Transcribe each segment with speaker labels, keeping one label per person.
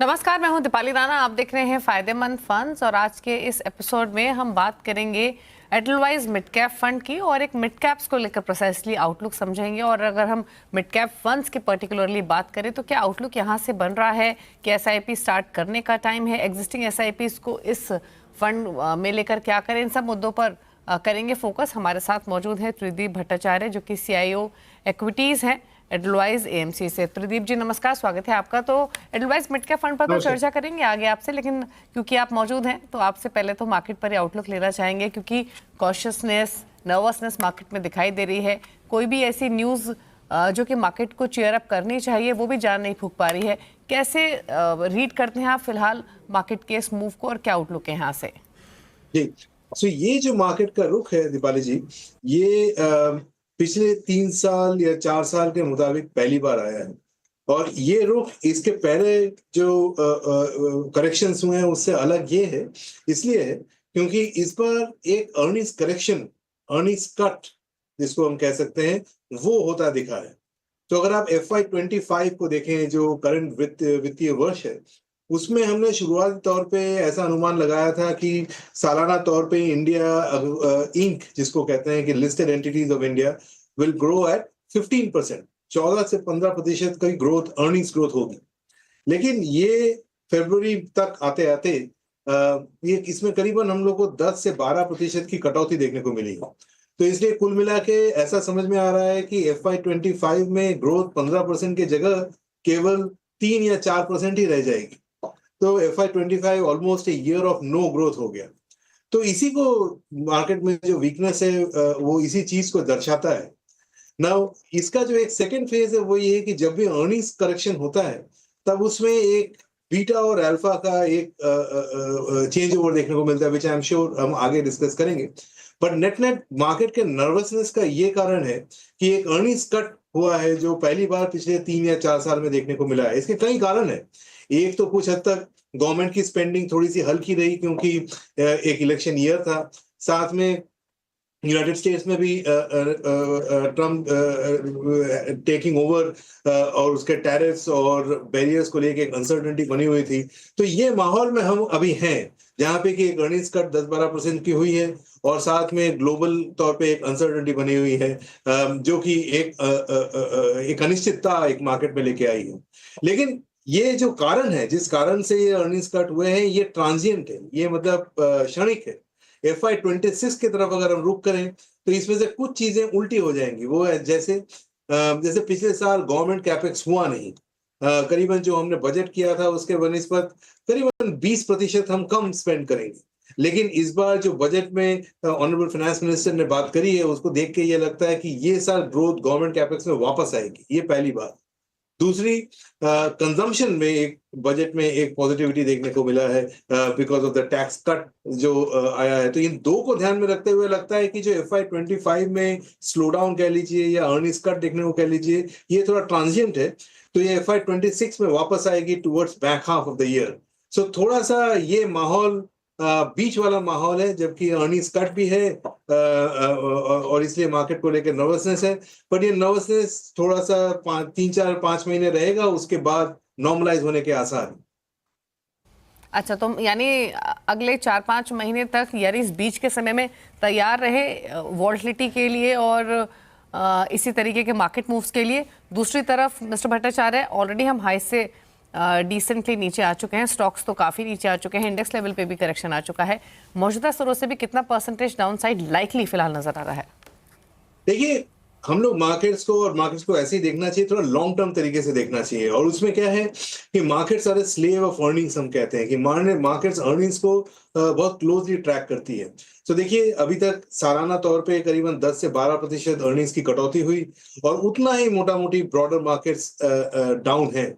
Speaker 1: नमस्कार, मैं हूं दीपाली राणा। आप देख रहे हैं फायदेमंद फंड्स और आज के इस एपिसोड में हम बात करेंगे एडलवाइज मिड कैप फंड की और एक मिड कैप्स को लेकर प्रोसेसली आउटलुक समझेंगे। और अगर हम मिड कैप फंड्स की पर्टिकुलरली बात करें तो क्या आउटलुक यहां से बन रहा है कि एसआईपी स्टार्ट करने का टाइम है, एग्जिस्टिंग एसआईपीज को इस फंड में लेकर क्या करें, इन सब मुद्दों पर करेंगे फोकस। हमारे साथ मौजूद है त्रिदीप भट्टाचार्य जो कि CIO एक्विटीज हैं एडलवाइज AMC से। त्रिदीप जी नमस्कार, स्वागत है आपका। तो एडलवाइज मिड कैप फंड पर तो चर्चा करेंगे आगे आपसे, लेकिन क्योंकि आप मौजूद हैं तो आपसे पहले तो मार्केट पर आउटलुक लेना चाहेंगे, क्योंकि कॉशियसनेस, नर्वसनेस मार्केट में दिखाई दे रही है। कोई भी ऐसी न्यूज़ जो कि मार्केट को चीयर अप करनी चाहिए वो भी जान नहीं फूंक पा रही है। कैसे रीड करते हैं आप फिलहाल मार्केट के इस मूव को और क्या आउटलुक है यहाँ से?
Speaker 2: जी, तो ये जो मार्केट का रुख है दीपाली जी, ये पिछले 3 साल या 4 साल के मुताबिक पहली बार आया है। और ये रुख इसके पहले जो करेक्शंस हुए हैं उससे अलग ये है, इसलिए है क्योंकि इस बार एक अर्निंग्स करेक्शन, अर्निंग्स कट जिसको हम कह सकते हैं, वो होता दिखा है। तो अगर आप FY25 को देखें जो करंट वित्तीय वर्ष है, उसमें हमने शुरुआती तौर पे ऐसा अनुमान लगाया था कि सालाना तौर पे इंडिया इंक जिसको कहते हैं कि listed entities of India will grow at 15%, 14 से 15% की ग्रोथ, अर्निंग्स ग्रोथ होगी। लेकिन ये फरवरी तक आते आते ये इसमें करीबन हम लोग को 10 से 12% की कटौती देखने को मिली। तो इसलिए कुल मिला के ऐसा समझ में आ रहा है कि FY25 में ग्रोथ 15% की जगह केवल 3 या 4% ही रह जाएगी। तो FY25 almost a year of no growth हो गया। तो इसी को मार्केट में जो वीकनेस है वो इसी चीज को दर्शाता है। नाउ इसका जो एक सेकंड फेज है वो ये है कि जब भी अर्निंग्स करेक्शन होता है तब उसमें एक बीटा और अल्फा का एक चेंज ओवर देखने को मिलता है, विच आई एम श्योर हम आगे डिस्कस करेंगे। बट नेट नेट मार्केट के नर्वसनेस का ये कारण है कि एक अर्निंग्स कट हुआ है जो पहली बार पिछले 3 या 4 साल में देखने को मिला है। इसके कई कारण है। एक तो कुछ हद तक गवर्नमेंट की स्पेंडिंग थोड़ी सी हल्की रही क्योंकि एक इलेक्शन ईयर था। साथ में यूनाइटेड स्टेट्स में भी ट्रम्प टेकिंग ओवर और उसके टैरिफ्स और बैरियर्स को लेके एक अनसर्टेनिटी बनी हुई थी। तो ये माहौल में हम अभी हैं जहां पे कि एक अर्निंग्स कट 10-12% की हुई है और साथ में ग्लोबल तौर पे एक अनसर्टेनिटी बनी हुई है जो कि एक अनिश्चितता एक मार्केट में लेके आई है। लेकिन ये जो कारण है, जिस कारण से ये अर्निंग्स कट हुए हैं, ये ट्रांजिएंट है, ये मतलब क्षणिक है। FY26 की तरफ अगर हम रुख करें तो इसमें से कुछ चीजें उल्टी हो जाएंगी। वो है जैसे पिछले साल गवर्नमेंट कैपेक्स हुआ नहीं, करीबन जो हमने बजट किया था उसके बनिस्बत करीबन 20% हम कम स्पेंड करेंगे। लेकिन इस बार जो बजट में ऑनरेबल फाइनेंस मिनिस्टर ने बात करी है उसको देख के ये लगता है कि ये साल ग्रोथ गवर्नमेंट कैपेक्स में वापस आएगी, ये पहली बात। दूसरी, कंजम्पशन में एक बजट में एक पॉजिटिविटी देखने को मिला है because of the tax cut जो आया है। तो इन दो को ध्यान में रखते हुए लगता है कि जो FY25 में स्लो डाउन कह लीजिए या अर्निंग्स कट देखने को कह लीजिए, ये थोड़ा ट्रांजिएंट है। तो ये FY26 में वापस आएगी towards back half of the year. So थोड़ा सा ये माहौल बीच वाला माहौल है, जबकि अर्निंग्स कट भी है और इसलिए मार्केट को लेकर नर्वसनेस है। बट ये नर्वसनेस थोड़ा सा 3-4-5 महीने रहेगा, उसके बाद नॉर्मलाइज होने के आसार हैं।
Speaker 1: अच्छा, तो यानी अगले 4-5 महीने तक यानी इस बीच के समय में तैयार रहे वॉलेटिलिटी के लिए और इसी तरीके के मार्केट मूव्स के लिए। दूसरी तरफ मिस्टर भट्टाचार्य, ऑलरेडी हम हाई से डिसेंटली नीचे आ चुके हैं, स्टॉक्स तो काफ़ी नीचे आ चुके हैं, इंडेक्स लेवल पे भी करेक्शन आ चुका है। मौजूदा स्तरों से भी कितना परसेंटेज डाउन साइड लाइकली फिलहाल नजर आ रहा है?
Speaker 2: देखिए, हम लोग मार्केट्स को ऐसे ही देखना चाहिए, थोड़ा लॉन्ग टर्म तरीके से देखना चाहिए। और उसमें क्या है कि markets are slave of earnings, हम कहते हैं कि मार्केट्स अर्निंग्स को बहुत क्लोजली ट्रैक करती है। तो देखिए, अभी तक सालाना तौर पे करीबन 10 से 12% अर्निंग्स की कटौती हुई और उतना ही मोटा मोटी ब्रॉडर मार्केट्स डाउन है।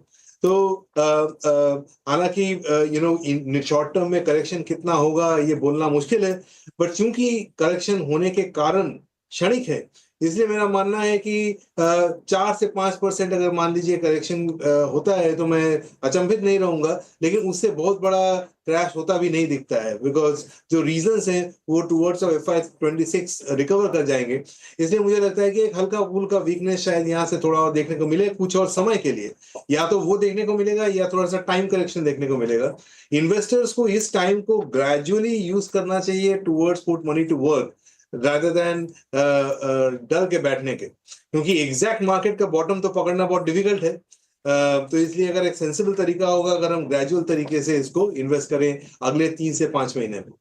Speaker 2: तो हालांकि इन शॉर्ट टर्म में करेक्शन कितना होगा ये बोलना मुश्किल है, बट चूंकि करेक्शन होने के कारण क्षणिक है, इसलिए मेरा मानना है कि 4 से 5% अगर मान लीजिए करेक्शन होता है तो मैं अचंभित नहीं रहूंगा, लेकिन उससे बहुत बड़ा क्रैश होता भी नहीं दिखता है, बिकॉज जो रीजंस हैं वो टुवर्ड्स ऑफ FY26 रिकवर कर जाएंगे। इसलिए मुझे लगता है कि एक हल्का फुल्का वीकनेस शायद यहाँ से थोड़ा और देखने को मिले कुछ और समय के लिए, या तो वो देखने को मिलेगा या थोड़ा सा टाइम करेक्शन देखने को मिलेगा। इन्वेस्टर्स को इस टाइम को ग्रेजुअली यूज करना चाहिए towards put money to work rather than डर के बैठने के, क्योंकि एग्जैक्ट मार्केट का बॉटम तो पकड़ना बहुत डिफिकल्ट है। तो इसलिए अगर एक सेंसिबल तरीका होगा, अगर हम ग्रेजुअल तरीके से इसको इन्वेस्ट करें अगले 3 से 5 महीने में।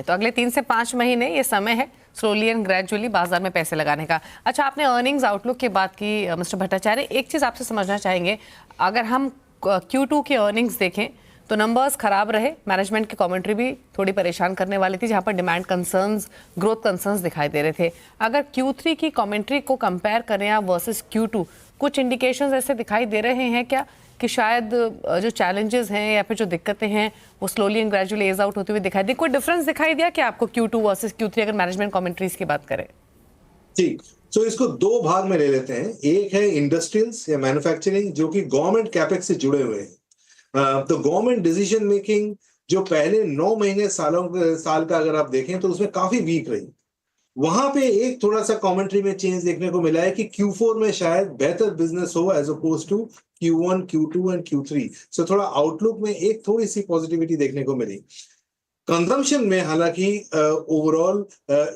Speaker 1: तो अगले 3 से 5 महीने ये समय है स्लोली एंड ग्रेजुअली बाजार में पैसे लगाने का। अच्छा, आपने अर्निंग्स आउटलुक की बात की मिस्टर भट्टाचार्य, एक चीज़ आपसे समझना चाहेंगे, अगर हम Q2 की अर्निंग्स देखें तो नंबर्स खराब रहे, मैनेजमेंट की कमेंट्री भी थोड़ी परेशान करने वाली थी, जहां पर डिमांड कंसर्न्स, ग्रोथ कंसर्न्स दिखाई दे रहे थे। अगर Q3 की कमेंट्री को कंपेयर करें आप वर्सेस Q2, कुछ इंडिकेशंस ऐसे दिखाई दे रहे हैं क्या कि शायद जो चैलेंजेस हैं या फिर जो दिक्कतें हैं वो slowly and gradually edge out होती हुई दिखाई दी? कोई डिफरेंस दिखाई दिया क्या आपको Q2 वर्सेस Q3 अगर मैनेजमेंट कमेंट्रीज की बात करें?
Speaker 2: ठीक, तो इसको दो भाग में ले लेते हैं। एक है इंडस्ट्रियल्स या मैन्युफैक्चरिंग, जो कि गवर्नमेंट कैपेक्स से जुड़े हुए हैं। तो गवर्नमेंट डिसीजन मेकिंग जो पहले 9 महीने साल का अगर आप देखें तो उसमें काफी वीक रही। वहां पे एक थोड़ा सा कमेंट्री में चेंज देखने को मिला है कि Q4 में शायद बेहतर बिजनेस हो as opposed to Q1, Q2 and Q3। So थोड़ा आउटलुक में एक थोड़ी सी पॉजिटिविटी देखने को मिली। कंजम्पशन में हालांकि ओवरऑल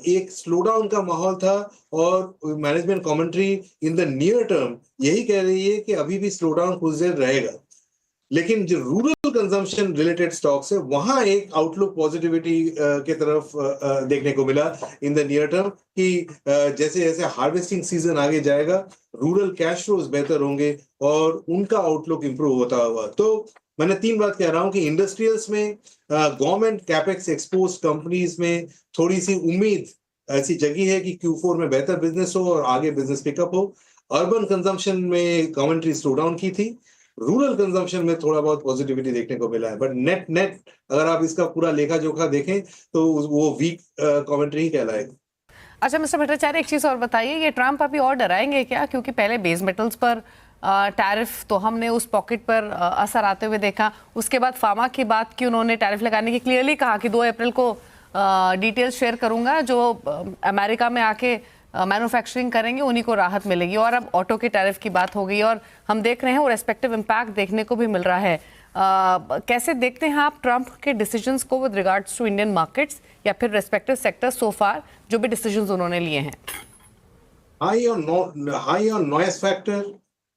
Speaker 2: एक स्लो डाउन का माहौल था, और management commentary in the near term यही कह रही है कि अभी भी स्लो डाउन कुछ देर रहेगा। लेकिन जो रूरल कंजम्पशन रिलेटेड स्टॉक्स है वहां एक आउटलुक पॉजिटिविटी के तरफ देखने को मिला इन द नियर टर्म, कि जैसे जैसे हार्वेस्टिंग सीजन आगे जाएगा रूरल कैश फ्लोज बेहतर होंगे और उनका आउटलुक इंप्रूव होता हुआ। तो मैंने 3 बात कह रहा हूं कि इंडस्ट्रियल्स में, गवर्नमेंट कैपेक्स एक्सपोज कंपनीज में थोड़ी सी उम्मीद ऐसी जगी है कि Q4 में बेहतर बिजनेस हो और आगे बिजनेस पिकअप हो। अर्बन कंजम्पशन में कमेंट्री स्लो डाउन की थी, रूरल कंजम्पशन में थोड़ा बहुत पॉजिटिविटी देखने को मिला है, बट नेट नेट अगर आप इसका पूरा लेखा जोखा देखें तो वो वीक कमेंट्री ही कहलाएगा।
Speaker 1: अच्छा मिस्टर भट्टाचार्य, एक चीज़ और बताइए, ये ट्रम्प अभी और डराएंगे क्या? क्योंकि पहले बेस मेटल्स पर टैरिफ तो हमने उस पॉकेट पर असर आते हुए देखा, उसके बाद फार्मा की बात की उन्होंने, टैरिफ लगाने की क्लियरली कहा कि 2 अप्रैल को डिटेल्स शेयर करूंगा, जो अमेरिका में आके मैन्युफैक्चरिंग करेंगे उन्हीं को राहत मिलेगी। और अब ऑटो के टैरिफ की बात हो गई और हम देख रहे हैं वो रेस्पेक्टिव इम्पैक्ट देखने को भी मिल रहा है। कैसे देखते हैं आप ट्रंप के डिसीजंस को with regards to Indian markets या फिर रेस्पेक्टिव सेक्टर्स सो फार, जो भी डिसीजंस उन्होंने लिए हैं?
Speaker 2: High on noise factor,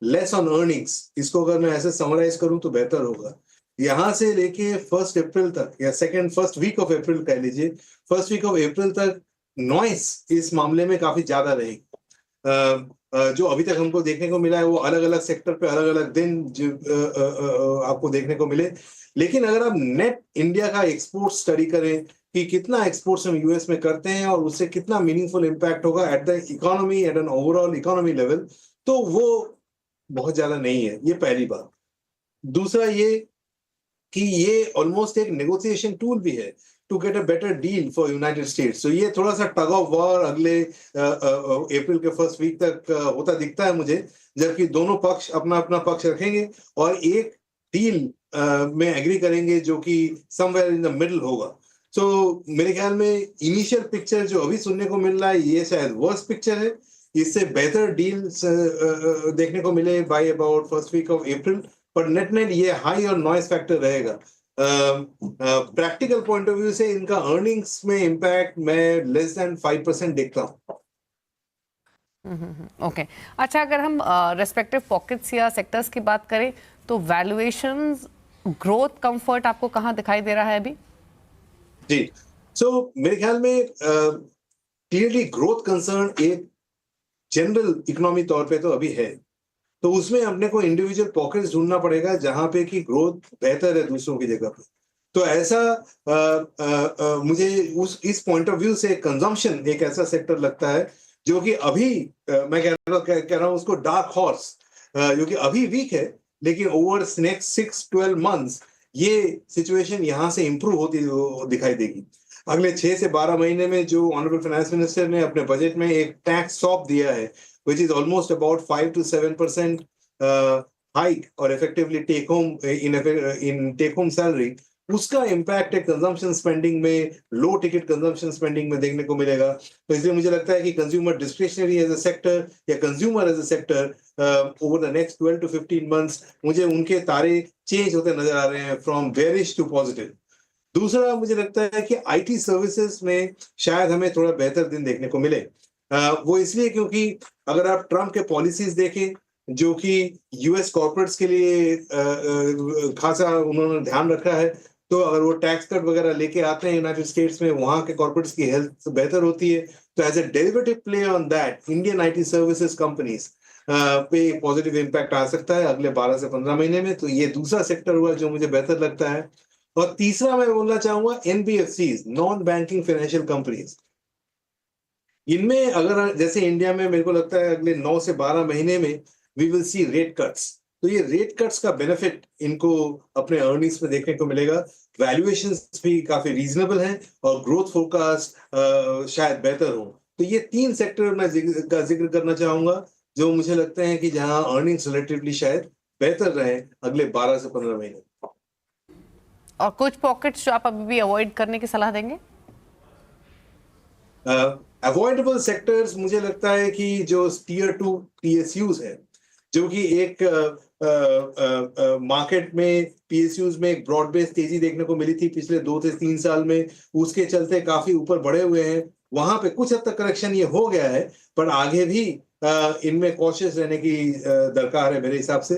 Speaker 2: less on earnings, इसको अगर मैं ऐसे समराइज करूं तो बेहतर होगा। यहां से लेके 1 अप्रैल तक या फर्स्ट वीक ऑफ अप्रैल कह लीजिए, फर्स्ट वीक ऑफ अप्रैल तक नॉइस इस मामले में काफी ज्यादा रहेगी। जो अभी तक हमको देखने को मिला है वो अलग अलग सेक्टर पे अलग अलग दिन आपको देखने को मिले। लेकिन अगर आप नेट इंडिया का एक्सपोर्ट स्टडी करें कि कितना एक्सपोर्ट्स हम यूएस में करते हैं और उससे कितना मीनिंगफुल इम्पैक्ट होगा at the economy, at an overall economy level, तो वो बहुत ज्यादा नहीं है। ये पहली बात। दूसरा ये कि ये ऑलमोस्ट एक नेगोशिएशन टूल भी है to get a better deal for United States. तो ये थोड़ा सा टग ऑफ वॉर अगले अप्रैल के फर्स्ट वीक तक होता दिखता है मुझे, जबकि दोनों पक्ष अपना अपना पक्ष रखेंगे और एक डील में एग्री करेंगे जो कि समवेयर इन द मिडल होगा। सो मेरे ख्याल में इनिशियल पिक्चर जो अभी सुनने को मिल रहा है ये शायद वर्स्ट पिक्चर है। इससे बेहतर डील देखने को मिले by about first week of April, पर नेट नेट ये हाई और नॉइस फैक्टर रहेगा। प्रैक्टिकल पॉइंट ऑफ व्यू से इनका अर्निंग्स में इम्पैक्ट मैं लेस देन 5% देखता हूँ।
Speaker 1: ओके, अच्छा, अगर हम रेस्पेक्टिव पॉकेट्स या सेक्टर्स की बात करें तो वैल्यूएशंस, ग्रोथ, कंफर्ट आपको कहाँ दिखाई दे रहा है अभी?
Speaker 2: जी, सो मेरे ख्याल में क्लियरली ग्रोथ कंसर्न एक जनरल इकोनॉमी तौर पे तो अभी है, तो उसमें अपने को इंडिविजुअल पॉकेट्स ढूंढना पड़ेगा जहां पे कि ग्रोथ बेहतर है दूसरों की जगह पे। तो ऐसा मुझे इस पॉइंट ऑफ व्यू से कंजम्पशन एक ऐसा सेक्टर लगता है जो कि अभी मैं कह रहा हूं उसको डार्क हॉर्स, जो कि अभी वीक है, लेकिन ओवर नेक्स्ट 6-12 मंथ्स ये सिचुएशन यहां से इंप्रूव होती दिखाई देगी। अगले 6 से 12 महीने में जो ऑनरेबल फाइनेंस मिनिस्टर ने अपने बजट में एक टैक्स सौंप दिया है, which is almost about 5 to 7% hike और effectively take home in take home salary, उसका इम्पैक्ट कंजम्पशन स्पेंडिंग में, लो टिकट कंजम्पशन स्पेंडिंग में देखने को मिलेगा। तो इसलिए मुझे लगता है कि consumer discretionary as a sector या consumer as a sector over the next 12 to 15 months मुझे उनके तारे चेंज होते नजर आ रहे हैं फ्रॉम बेरिश टू पॉजिटिव। दूसरा मुझे लगता है कि आईटी सर्विसेज में शायद हमें थोड़ा बेहतर दिन देखने को मिले। वो इसलिए क्योंकि अगर आप ट्रम्प के पॉलिसीज देखें जो कि यूएस कॉर्पोरेट्स के लिए खासा उन्होंने ध्यान रखा है, तो अगर वो टैक्स कट वगैरह लेके आते हैं यूनाइटेड स्टेट्स में, वहां के कॉर्पोरेट्स की हेल्थ बेहतर होती है। तो as a derivative play on that Indian IT services companies पे पॉजिटिव इम्पैक्ट आ सकता है अगले 12 से 15 महीने में। तो ये दूसरा सेक्टर हुआ जो मुझे बेहतर लगता है। और तीसरा मैं बोलना चाहूंगा NBFCs, non banking financial companies. इनमें अगर जैसे इंडिया में मेरे को लगता है अगले 9 से 12 महीने में we will see rate cuts, तो ये रेट कट्स का बेनिफिट इनको अपने अर्निंग्स में देखने को मिलेगा। वैल्यूएशंस भी काफी रीजनेबल हैं और ग्रोथ फोरकास्ट शायद बेहतर हो। तो ये 3 सेक्टर मैं का जिक्र करना चाहूंगा जो मुझे लगते हैं कि जहां अर्निंग्स रिलेटिवली शायद बेहतर रहे अगले 12 से 15 महीने।
Speaker 1: और कुछ पॉकेट्स जो आप अभी भी अवॉइड करने की सलाह देंगे?
Speaker 2: अवॉइडेबल सेक्टर्स मुझे लगता है कि जो टीयर 2 पीएसयूज है, जो कि एक मार्केट में पीएसयूज में एक ब्रॉड बेस तेजी देखने को मिली थी पिछले 2 से 3 साल में, उसके चलते काफी ऊपर बढ़े हुए हैं। वहां पे कुछ हद तक करेक्शन ये हो गया है, पर आगे भी इनमें कॉशियस रहने की दरकार है मेरे हिसाब से।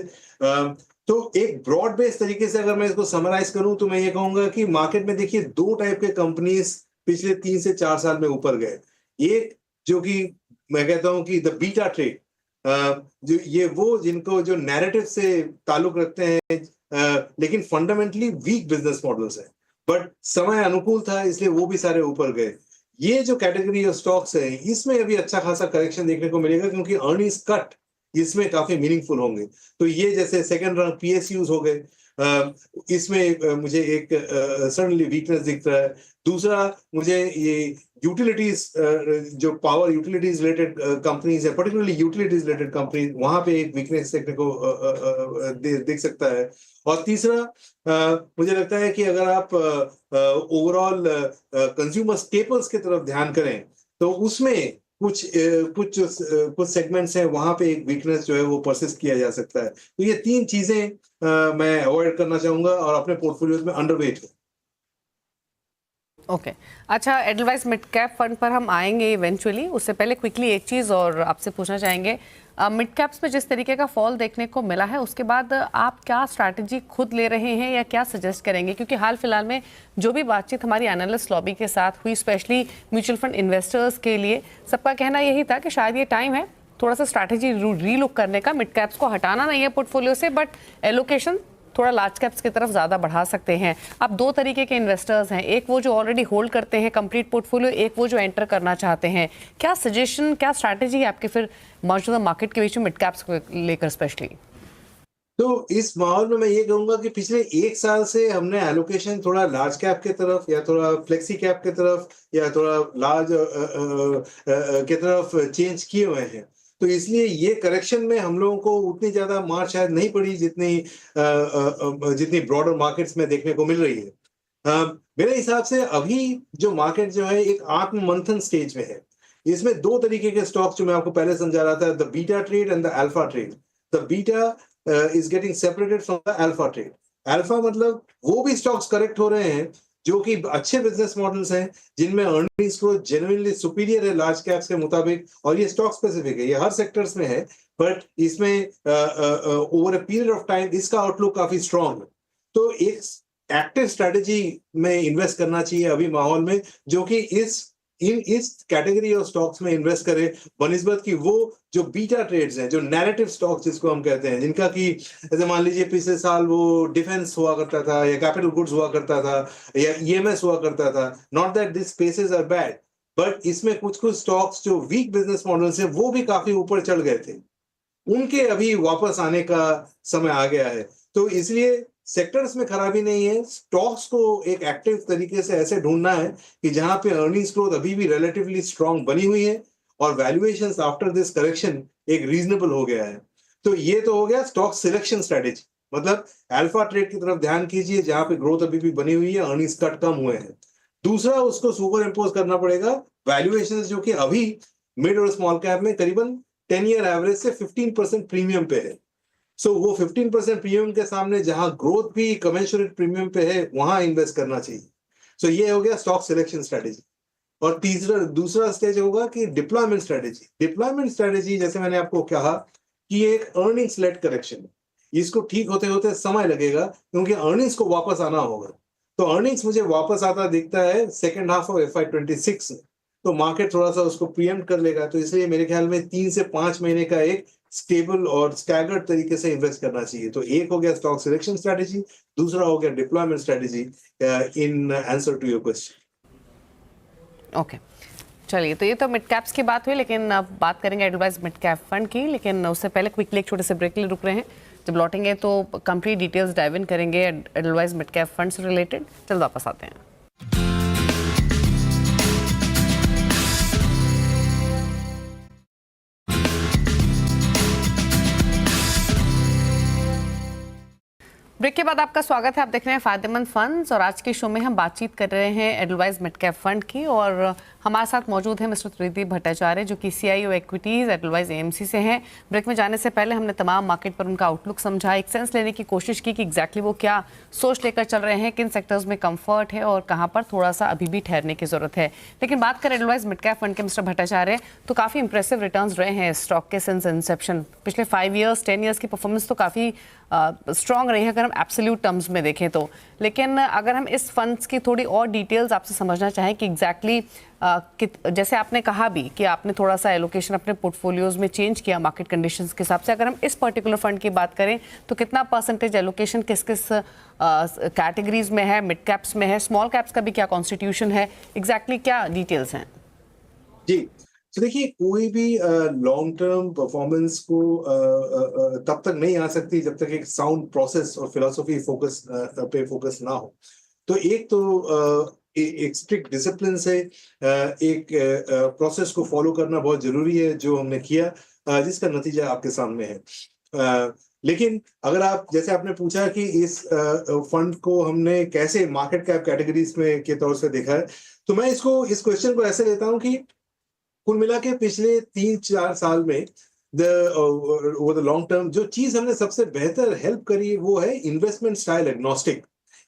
Speaker 2: तो एक ब्रॉड बेस तरीके से अगर मैं इसको समराइज करूं तो मैं ये कहूंगा कि मार्केट में देखिए 2 टाइप के कंपनीज पिछले 3 से 4 साल में ऊपर गए। एक जो कि मैं कहता हूं कि द बीटा ट्रेड, जो ये वो जिनको जो नैरेटिव से ताल्लुक रखते हैं, लेकिन फंडामेंटली वीक बिजनेस मॉडल्स हैं, बट समय अनुकूल था इसलिए वो भी सारे ऊपर गए। ये जो कैटेगरी ऑफ स्टॉक्स है इसमें अभी अच्छा खासा करेक्शन देखने को मिलेगा क्योंकि अर्निंग्स कट इसमें काफी मीनिंगफुल होंगे। तो ये जैसे सेकंड रैंक पीएसयूज हो गए, इसमें मुझे एक सडनली वीकनेस दिख रहा है। दूसरा मुझे ये यूटिलिटीज, जो पावर यूटिलिटीज रिलेटेड कंपनीज है, पर्टिकुलरली यूटिलिटीज रिलेटेड कंपनीज, वहां पे एक वीकनेस देखने को दिख सकता है। और तीसरा मुझे लगता है कि अगर आप ओवरऑल कंज्यूमर स्टेपल्स की तरफ ध्यान करें तो उसमें कुछ सेगमेंट्स हैं, वहां पे एक वीकनेस जो है वो परसिस्ट किया जा सकता है। तो ये 3 चीजें मैं अवॉइड करना चाहूंगा और अपने पोर्टफोलियोज में अंडरवेट है।
Speaker 1: ओके अच्छा, एडलवाइस मिड कैप फंड पर हम आएंगे इवेंचुअली। उससे पहले क्विकली एक चीज़ और आपसे पूछना चाहेंगे, मिड कैप्स में जिस तरीके का फॉल देखने को मिला है उसके बाद आप क्या स्ट्रैटेजी खुद ले रहे हैं या क्या सजेस्ट करेंगे? क्योंकि हाल फिलहाल में जो भी बातचीत हमारी एनालिस्ट लॉबी के साथ हुई, स्पेशली म्यूचुअल फंड इन्वेस्टर्स के लिए, सबका कहना यही था कि शायद ये टाइम है थोड़ा सा स्ट्रैटेजी रीलुक करने का। मिड कैप्स को हटाना नहीं है पोर्टफोलियो से, बट एलोकेशन थोड़ा लार्ज कैप्स की तरफ ज़्यादा बढ़ा सकते हैं। अब 2 तरीके के इन्वेस्टर्स हैं, एक वो जो ऑलरेडी होल्ड करते हैं कंप्लीट पोर्टफोलियो, एक वो जो एंटर करना चाहते हैं। क्या सजेशन, क्या स्ट्रैटेजी है आपके फिर मौजूदा मार्केट के बीच में मिड कैप्स को लेकर स्पेशली?
Speaker 2: तो इस माहौल में मैं ये कहूंगा कि पिछले 1 साल से हमने एलोकेशन थोड़ा लार्ज कैप के तरफ या थोड़ा फ्लेक्सी कैप के तरफ या थोड़ा लार्ज के तरफ चेंज किए हुए हैं। तो इसलिए ये करेक्शन में हम लोगों को उतनी ज्यादा मार शायद नहीं पड़ी जितनी ब्रॉडर मार्केट्स में देखने को मिल रही है। मेरे हिसाब से अभी जो मार्केट जो है एक आत्म मंथन स्टेज में है। इसमें 2 तरीके के स्टॉक्स जो मैं आपको पहले समझा रहा था, the beta trade and the alpha trade. The beta is getting separated from the alpha trade. Alpha मतलब वो भी स्टॉक्स करेक्ट हो रहे हैं जो कि अच्छे बिजनेस मॉडल्स हैं, जिनमें अर्निंग्स ग्रोथ जेन्युइनली सुपीरियर है लार्ज कैप्स के मुताबिक, और ये स्टॉक स्पेसिफिक है, ये हर सेक्टर्स में है, बट इसमें over a period of time इसका आउटलुक काफी स्ट्रांग है। तो एक एक्टिव स्ट्रेटेजी में इन्वेस्ट करना चाहिए अभी माहौल में, जो कि इस कैटेगरी ऑफ स्टॉक्स में इन्वेस्ट करे बनिस्बत की वो जो बीटा ट्रेड्स हैं, जो नैरेटिव स्टॉक्स जिसको हम कहते हैं, जिनका कि जैसे मान लीजिए पिछले साल वो डिफेंस हुआ करता था या कैपिटल गुड्स हुआ करता था या ईएमएस हुआ करता था। Not that this spaces are bad, but इसमें कुछ स्टॉक्स जो वीक बिजनेस मॉडल्स हैं वो भी काफी ऊपर चढ़ गए थे, उनके अभी वापस आने का समय आ गया है। तो इसलिए सेक्टर्स में खराबी नहीं है, स्टॉक्स को एक एक्टिव तरीके से ऐसे ढूंढना है कि जहां पे अर्निंग्स ग्रोथ अभी भी रिलेटिवली स्ट्रांग बनी हुई है और वैल्यूएशंस आफ्टर दिस करेक्शन एक रीजनेबल हो गया है। तो ये तो हो गया स्टॉक सिलेक्शन स्ट्रेटेजी, मतलब अल्फा ट्रेड की तरफ ध्यान कीजिए जहां पे ग्रोथ अभी भी बनी हुई है, अर्निंग्स कट कम हुए हैं। दूसरा, उसको सुपर इम्पोज करना पड़ेगा वैल्यूएशंस जो कि अभी मिड और स्मॉल कैप में करीबन 10 ईयर एवरेज से 15% प्रीमियम पे है। सो वो 15% प्रीमियम के सामने जहां ग्रोथ भी कमेंसुरेट प्रीमियम पे है वहां इन्वेस्ट करना चाहिए। सो ये हो गया स्टॉक सिलेक्शन स्ट्रेटेजी। और दूसरा स्टेज होगा कि डिप्लॉयमेंट स्ट्रेटेजी। डिप्लॉयमेंट स्ट्रेटेजी जैसे मैंने आपको कहा कि एक अर्निंग्स लेड करेक्शन है, इसको ठीक होते होते समय लगेगा क्योंकि अर्निंग्स को वापस आना होगा। तो अर्निंग्स मुझे वापस आता दिखता है सेकेंड हाफ ऑफ FY26 में, तो मार्केट थोड़ा सा उसको प्रीएम्प्ट कर लेगा। तो इसलिए मेरे ख्याल में 3 से 5 महीने का एक स्टेबल और स्टैगर्ड तरीके से इन्वेस्ट करना चाहिए। तो एक हो गया स्टॉक सिलेक्शन स्ट्रेटेजी, दूसरा हो गया deployment strategy in answer to your question.
Speaker 1: Okay, चलिए, तो ये तो मिड कैप्स की बात हुई, लेकिन अब बात करेंगे एडलवाइज मिड कैप फंड की। लेकिन उससे पहले क्विकली एक छोटे से ब्रेक के लिए रुक रहे हैं। जब लौटेंगे तो कंप्लीट डिटेल्स डाइव इन करेंगे एडलवाइज मिड कैप फंड से रिलेटेड। चल वापस आते हैं। ब्रेक के बाद आपका स्वागत है। आप देख रहे हैं फायदेमंद फंड्स और आज के शो में हम बातचीत कर रहे हैं एडलवाइज मिड कैप फंड की। और हमारे साथ मौजूद है मिस्टर त्रिदीप भट्टाचार्य जो कि CIO इक्विटीज एडलवाइज AMC से हैं। ब्रेक में जाने से पहले हमने तमाम मार्केट पर उनका आउटलुक समझा, एक सेंस लेने की कोशिश की कि एग्जैक्टली वो क्या सोच लेकर चल रहे हैं, किन सेक्टर्स में कंफर्ट है और कहाँ पर थोड़ा सा अभी भी ठहरने की जरूरत है। लेकिन बात करें एडलवाइज मिड कैप फंड के मिस्टर भट्टाचार्य, तो काफ़ी इंप्रेसिव रिटर्न्स रहे हैं स्टॉक के सिंस इंसेप्शन। पिछले 5 ईयर्स 10 ईयर्स की परफॉर्मेंस तो काफ़ी स्ट्रॉन्ग रही है अगर हम एब्सोल्यूट टर्म्स में देखें तो। लेकिन अगर हम इस फंड्स की थोड़ी और डिटेल्स आपसे समझना चाहें कि एग्जैक्टली जैसे आपने कहा भी कि आपने थोड़ा सा एलोकेशन अपने पोर्टफोलियोज में चेंज किया मार्केट कंडीशंस के हिसाब से, अगर हम इस पर्टिकुलर फंड की बात करें तो कितना परसेंटेज एलोकेशन किस किस कैटेगरीज में है, मिड कैप्स में है, स्मॉल कैप्स का भी क्या कॉन्स्टिट्यूशन है, एग्जैक्टली क्या डिटेल्स हैं?
Speaker 2: जी, तो देखिए, कोई भी लॉन्ग टर्म परफॉर्मेंस को तब तक नहीं आ सकती जब तक एक साउंड प्रोसेस और फिलोसफी पे फोकस ना हो। तो एक तो एक स्ट्रिक्ट डिसिप्लिन से एक प्रोसेस को फॉलो करना बहुत जरूरी है, जो हमने किया, जिसका नतीजा आपके सामने है। लेकिन अगर आप, जैसे आपने पूछा कि इस फंड को हमने कैसे मार्केट कैप कैटेगरीज में के तौर से देखा है, तो मैं इस क्वेश्चन को ऐसे लेता हूं कि कुल मिला के पिछले 3-4 साल में ओवर द लॉन्ग टर्म जो चीज हमने सबसे बेहतर हेल्प करी वो है इन्वेस्टमेंट स्टाइल एग्नोस्टिक।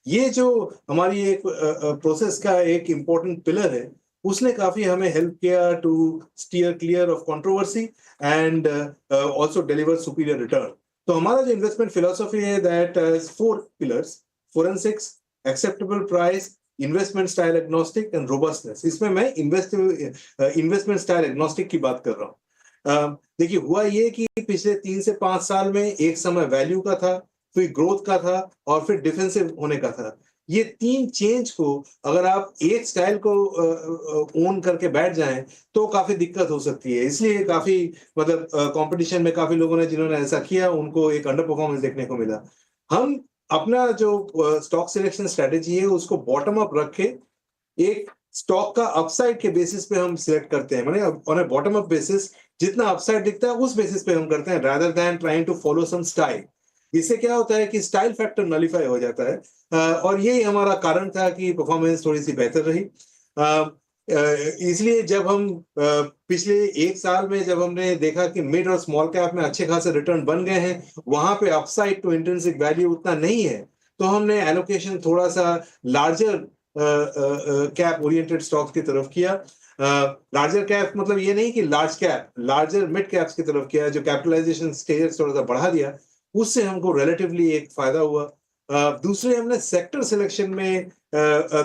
Speaker 2: ये जो हमारी एक प्रोसेस का एक इम्पोर्टेंट पिलर है, उसने काफी हमें हेल्प किया to steer clear of controversy and also deliver superior return. तो हमारा जो इन्वेस्टमेंट फिलोसफी है that 4 pillars: forensics, acceptable price, investment style agnostic and robustness. इसमें मैं इन्वेस्टमेंट स्टाइल एग्नोस्टिक की बात कर रहा हूँ। देखिए, हुआ ये कि पिछले 3 से 5 साल में एक समय वैल्यू का था, फिर ग्रोथ का था और फिर डिफेंसिव होने का था। ये 3 चेंज को अगर आप एक स्टाइल को ओन करके बैठ जाएं तो काफी दिक्कत हो सकती है। इसलिए काफी मतलब कंपटीशन में काफी लोगों ने जिन्होंने ऐसा किया उनको एक अंडर परफॉर्मेंस देखने को मिला। हम अपना जो स्टॉक सिलेक्शन स्ट्रेटेजी है उसको बॉटम अप रख के एक स्टॉक का अपसाइड के बेसिस पे हम सिलेक्ट करते हैं, माने on a bottom up basis जितना अपसाइड दिखता है उस बेसिस पे हम करते हैं, rather than trying to follow some style. इससे क्या होता है कि स्टाइल फैक्टर नलिफाई हो जाता है और यही हमारा कारण था कि परफॉर्मेंस थोड़ी सी बेहतर रही। इसलिए जब हम पिछले 1 साल में जब हमने देखा कि मिड और स्मॉल कैप में अच्छे खासे रिटर्न बन गए हैं, वहां पे अपसाइड टू इंट्रिंसिक वैल्यू उतना नहीं है, तो हमने एलोकेशन थोड़ा सा लार्जर कैप ओरिएंटेड स्टॉक्स की तरफ किया। लार्जर कैप मतलब ये नहीं कि large cap, larger mid caps की तरफ किया, जो कैपिटलाइजेशन स्टेज थोड़ा सा बढ़ा दिया, उससे हमको रिलेटिवली एक फायदा हुआ। दूसरे हमने सेक्टर सिलेक्शन में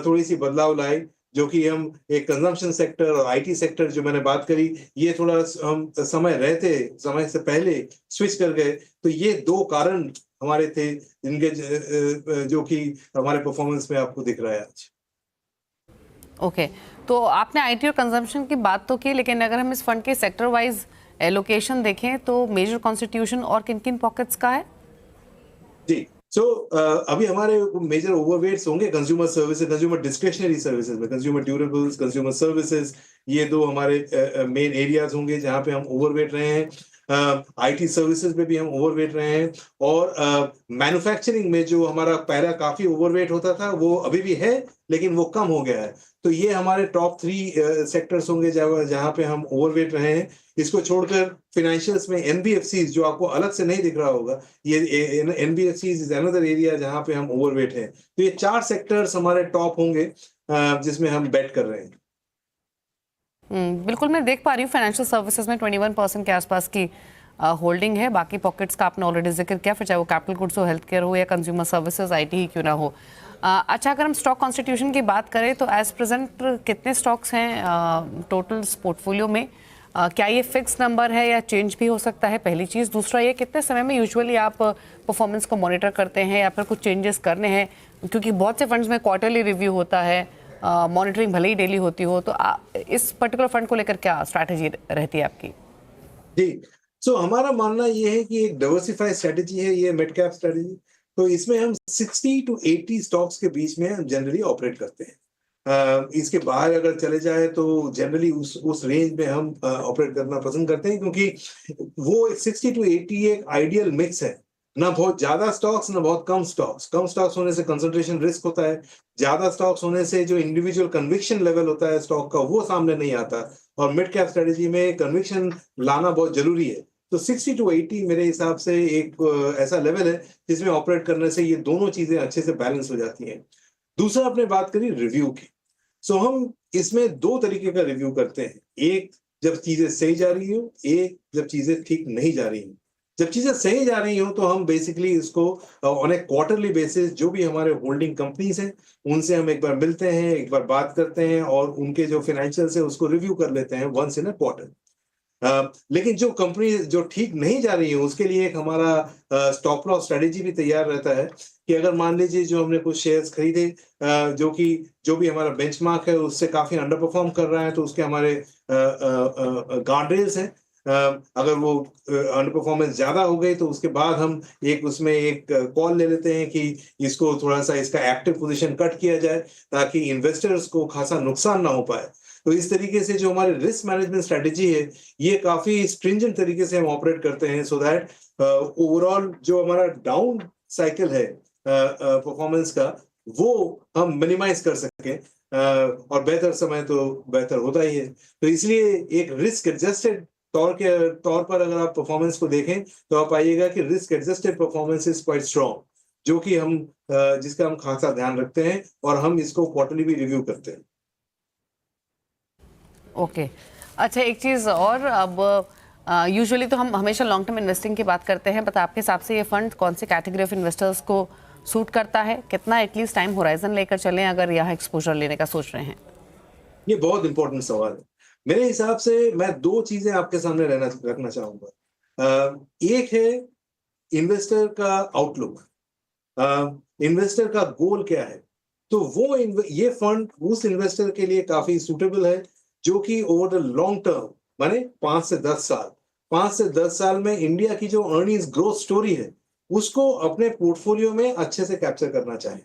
Speaker 2: थोड़ी सी बदलाव लाई, जो कि हम एक कंजम्पशन सेक्टर और आईटी सेक्टर जो मैंने बात करी, ये थोड़ा हम समय से पहले स्विच कर गए। तो ये 2 कारण हमारे थे जिनके जो कि हमारे परफॉर्मेंस में आपको दिख रहा है आज।
Speaker 1: ओके, तो आपने आईटी और कंजम्पशन की बात तो की, लेकिन अगर हम इस फंड के सेक्टर वाइज एलोकेशन देखें तो मेजर कॉन्स्टिट्यूशन और किन किन पॉकेट्स का है?
Speaker 2: जी, सो अभी हमारे मेजर ओवरवेट्स होंगे consumer services, consumer discretionary services में, कंज्यूमर ड्यूरेबल्स, कंज्यूमर सर्विसेज, ये दो हमारे मेन एरियाज होंगे जहां पे हम ओवरवेट रहे हैं। आईटी सर्विसेज में भी हम ओवरवेट रहे हैं, और मैन्युफैक्चरिंग में जो हमारा पहला काफी ओवरवेट होता था वो अभी भी है, लेकिन वो कम हो गया है। तो ये हमारे टॉप 3 सेक्टर्स होंगे जहां पे हम ओवरवेट रहे हैं। इसको छोड़कर फाइनेंशियल्स में एनबीएफसीज, जो आपको अलग से नहीं दिख रहा होगा, ये एनबीएफसीज इज अनदर एरिया जहां पे हम ओवरवेट हैं। तो ये 4 सेक्टर्स हमारे टॉप होंगे जिसमें हम बेट कर रहे हैं।
Speaker 1: बिल्कुल, मैं देख पा रही हूँ फाइनेंशियल सर्विसेज में 21% के आसपास की होल्डिंग है। बाकी पॉकेट्स का आपने ऑलरेडी जिक्र किया, फिर चाहे वो कैपिटल गुड्स हो, हेल्थ केयर हो या कंज्यूमर सर्विसेज, आईटी ही क्यों ना हो। अच्छा, अगर हम स्टॉक कॉन्स्टिट्यूशन की बात करें तो एज प्रेजेंट कितने स्टॉक्स हैं टोटल पोर्टफोलियो में? क्या ये फिक्स नंबर है या चेंज भी हो सकता है, पहली चीज़। दूसरा, ये कितने समय में यूजुअली आप परफॉर्मेंस को मॉनिटर करते हैं या फिर कुछ चेंजेस करने हैं, क्योंकि बहुत से फंड्स में क्वार्टरली रिव्यू होता है, मॉनिटरिंग भले ही डेली होती हो, तो इस पर्टिकुलर फंड को लेकर क्या स्ट्रैटेजी रहती है आपकी?
Speaker 2: जी, सो हमारा मानना ये है कि एक डाइवर्सिफाइड स्ट्रेटेजी है ये मिड कैप स्ट्रेटेजी। तो इसमें हम 60 to 80 स्टॉक्स के बीच में हम जनरली ऑपरेट करते हैं। इसके बाहर अगर चले जाए तो जनरली उस रेंज में हम ऑपरेट करना पसंद करते हैं, क्योंकि वो 60 to 80 एक आइडियल मिक्स है। ना बहुत ज्यादा स्टॉक्स, ना बहुत कम स्टॉक्स। कम स्टॉक्स होने से कंसंट्रेशन रिस्क होता है, ज्यादा स्टॉक्स होने से जो इंडिविजुअल कन्विक्शन लेवल होता है स्टॉक का वो सामने नहीं आता, और मिड कैप स्ट्रेटेजी में कन्विक्शन लाना बहुत जरूरी है। तो 60 to 80 मेरे हिसाब से एक ऐसा लेवल है जिसमें ऑपरेट करने से ये दोनों चीजें अच्छे से बैलेंस हो जाती हैं। दूसरा, आपने बात करी रिव्यू की। सो हम इसमें 2 तरीके का रिव्यू करते हैं। एक, जब चीजें सही जा रही हो, एक जब चीजें ठीक नहीं जा रही हो। जब चीजें सही जा रही हो तो हम बेसिकली इसको ऑन ए क्वार्टरली बेसिस जो भी हमारे होल्डिंग कंपनीज हैं उनसे हम एक बार मिलते हैं, एक बार बात करते हैं, और उनके जो फाइनेंशियल्स है उसको रिव्यू कर लेते हैं वंस इन अ क्वार्टर। लेकिन जो कंपनी जो ठीक नहीं जा रही है उसके लिए एक हमारा स्टॉप लॉस स्ट्रेटेजी भी तैयार रहता है, कि अगर मान लीजिए जो हमने कुछ शेयर्स खरीदे जो भी हमारा बेंचमार्क है उससे काफी अंडर परफॉर्म कर रहा है, तो उसके हमारे गार्ड रेल्स हैं। अगर वो अंडर परफॉर्मेंस ज्यादा हो गई तो उसके बाद हम उसमें एक कॉल ले लेते हैं कि इसको थोड़ा सा इसका एक्टिव पोजीशन कट किया जाए, ताकि इन्वेस्टर्स को खासा नुकसान ना हो पाए। तो इस तरीके से जो हमारे रिस्क मैनेजमेंट स्ट्रेटेजी है ये काफी स्ट्रिंजेंट तरीके से हम ऑपरेट करते हैं, सो दैट ओवरऑल जो हमारा डाउन साइकिल है परफॉर्मेंस का वो हम मिनिमाइज कर सकें, और बेहतर समय तो बेहतर होता ही है। तो इसलिए एक रिस्क एडजस्टेड तौर पर अगर आप परफॉर्मेंस को देखें तो आप पाइएगा कि risk adjusted performance is quite strong, जो कि हम जिसका हम खासा ध्यान रखते हैं, और हम इसको क्वार्टरली भी रिव्यू करते हैं।
Speaker 1: ओके, अच्छा, एक चीज़ और, अब यूजुअली तो हम हमेशा लॉन्ग टर्म इन्वेस्टिंग की बात करते हैं, बट आपके हिसाब से ये फंड कौन सी कैटेगरी ऑफ इन्वेस्टर्स को सूट करता है? कितना एटलीस्ट टाइम होराइजन लेकर चलें अगर यहाँ एक्सपोजर लेने का सोच रहे हैं?
Speaker 2: ये बहुत इंपॉर्टेंट सवाल है। मेरे हिसाब से मैं 2 चीजें आपके सामने रखना चाहूंगा। एक है इन्वेस्टर का आउटलुक, इन्वेस्टर का गोल क्या है। तो वो ये फंड उस इन्वेस्टर के लिए काफी सूटेबल है जो कि ओवर द लॉन्ग टर्म, माने 5 से 10 साल में इंडिया की जो अर्निंग्स ग्रोथ स्टोरी है उसको अपने पोर्टफोलियो में अच्छे से कैप्चर करना चाहे।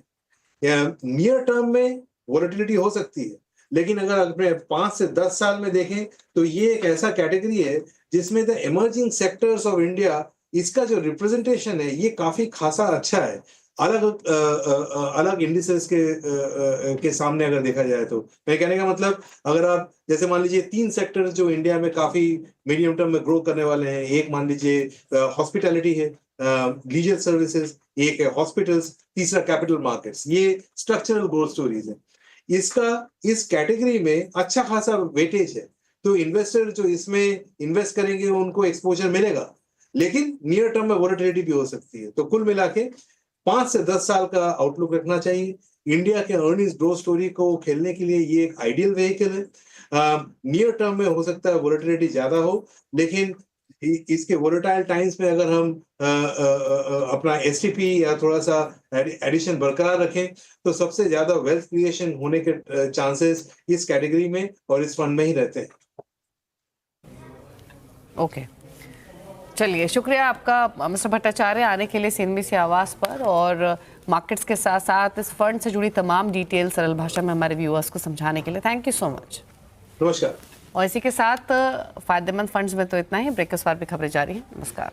Speaker 2: नियर टर्म में वोलेटिलिटी हो सकती है, लेकिन अगर अपने 5 से 10 साल में देखें तो ये एक ऐसा कैटेगरी है जिसमें the emerging sectors of India, इसका जो रिप्रेजेंटेशन है ये काफी खासा अच्छा है, अलग इंडिसेस के सामने अगर देखा जाए तो। मैं कहने का मतलब, अगर आप जैसे मान लीजिए 3 सेक्टर्स जो इंडिया में काफी मीडियम टर्म में ग्रो करने वाले हैं, एक मान लीजिए हॉस्पिटैलिटी है, लीजर सर्विसेज, एक है हॉस्पिटल्स, तीसरा कैपिटल मार्केट्स। ये स्ट्रक्चरल ग्रोथ स्टोरीज है। इस कैटेगरी में अच्छा खासा वेटेज है, तो इन्वेस्टर जो इसमें इन्वेस्ट करेंगे उनको एक्सपोजर मिलेगा, लेकिन नियर टर्म में वोलेटिलिटी भी हो सकती है। तो कुल मिला के 5 से 10 साल का आउटलुक रखना चाहिए। इंडिया के अर्निंग्स ग्रोथ स्टोरी को खेलने के लिए ये एक आइडियल व्हीकल है। नियर टर्म में हो सकता है वोलेटिलिटी ज्यादा हो, लेकिन इसके वोलेटाइल टाइम्स में अगर हम अपना एसटीपी या थोड़ा सा एडिशन बरकरार रखें तो सबसे ज्यादा वेल्थ क्रिएशन होने के चांसेस इस कैटेगरी में और इस फंड में ही रहते हैं।
Speaker 1: ओके, चलिए, शुक्रिया आपका मिस्टर भट्टाचार्य आने के लिए सीएनबीसी आवाज़ पर, और मार्केट्स के साथ साथ इस फंड से जुड़ी तमाम डिटेल सरल भाषा में हमारे व्यूअर्स को समझाने के लिए थैंक यू सो मच।
Speaker 2: नमस्कार।
Speaker 1: और इसी के साथ फायदेमंद फंड्स में तो इतना ही। ब्रेक के बाद भी खबरें जारी हैं। नमस्कार।